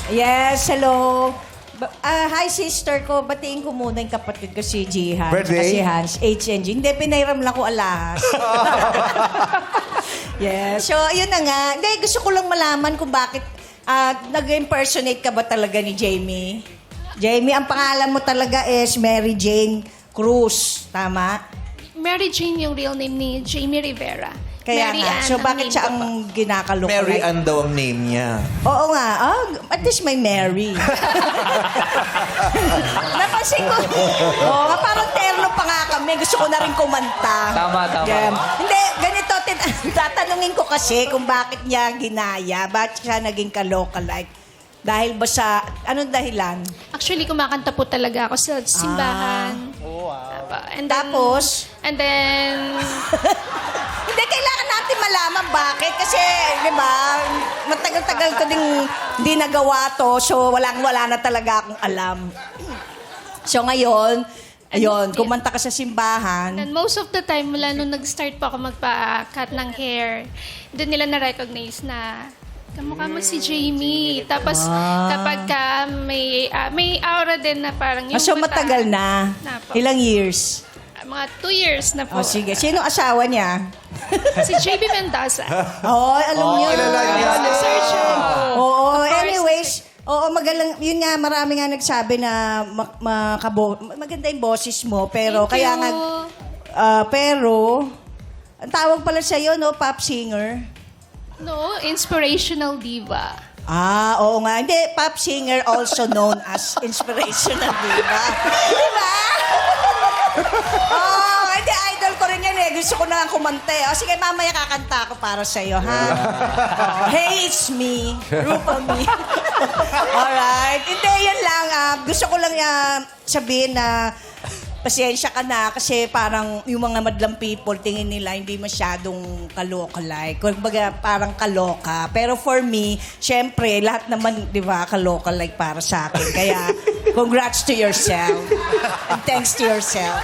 Yes, hello. Hi, sister ko. Batiin ko muna yung kapatid ko si Jihan. Birthday? Si Hans, HNG. Hindi, pinairam lang ko alahas. Yes. So, ayun na nga. Hindi, gusto ko lang malaman kung bakit nag-impersonate ka ba talaga ni Jamie? Jamie, ang pangalan mo talaga is Mary Jane Cruz. Tama? Mary Jane yung real name ni Jamie Rivera. Kaya Mary nga. Ann So, ang bakit name siya ko ang po. ginakalook? Mary Ann daw ang name niya. Oo nga. At least may Mary. Napansin ko. Oo nga, parang terno pa nga kami. Gusto ko na rin kumanta. Tama. Hindi, ganito. Tatanungin ko kasi kung bakit niya ginaya. Bakit siya naging ka-localike. Dahil ba sa... Anong dahilan? Actually, kumakanta po talaga ako sa simbahan. And then, Tapos? And then, Hindi, kailangan natin malaman bakit. Kasi, di ba, matagal-tagal ko ding hindi nagawa to. So, wala na talaga akong alam. So, ngayon, ayun, kumanta ka sa simbahan. and most of the time, mula nung nag-start po ako magpa-cut ng hair, doon nila na-recognize na kamukha mo si Jamie. Tapos, kapag ka may aura din na parang yung So, mata- matagal na. Na po. Ilang years? Mga 2 years na po. O, sige. Sino asawa niya? Si JB Mendoza. Oo, alam niyo. kilala niya. Search mo. Oo, Of course. anyways. Oo, magalang. Yun nga, marami nga nagsabi na maganda yung boses mo. Pero, Thank kaya you. nga, pero, ang tawag pala sa'yo, no, pop singer. No, inspirational diva. Oo nga. Hindi, pop singer also known as inspirational diva. Di ba? Hindi, idol ko rin yan eh. Gusto ko na kumanta eh. Sige, mamaya kakanta ako para sa'yo, ha? Hey, it's me. Rupa me. Alright. Hindi, yan lang. Gusto ko lang sabihin na pasensya ka na kasi parang yung mga madlang people tingin nila hindi masyadong kaloka-like. Kumbaga parang kaloka. Pero for me, syempre, lahat naman, di ba, kaloka-like para sa akin. Kaya, congrats to yourself. And thanks to yourself.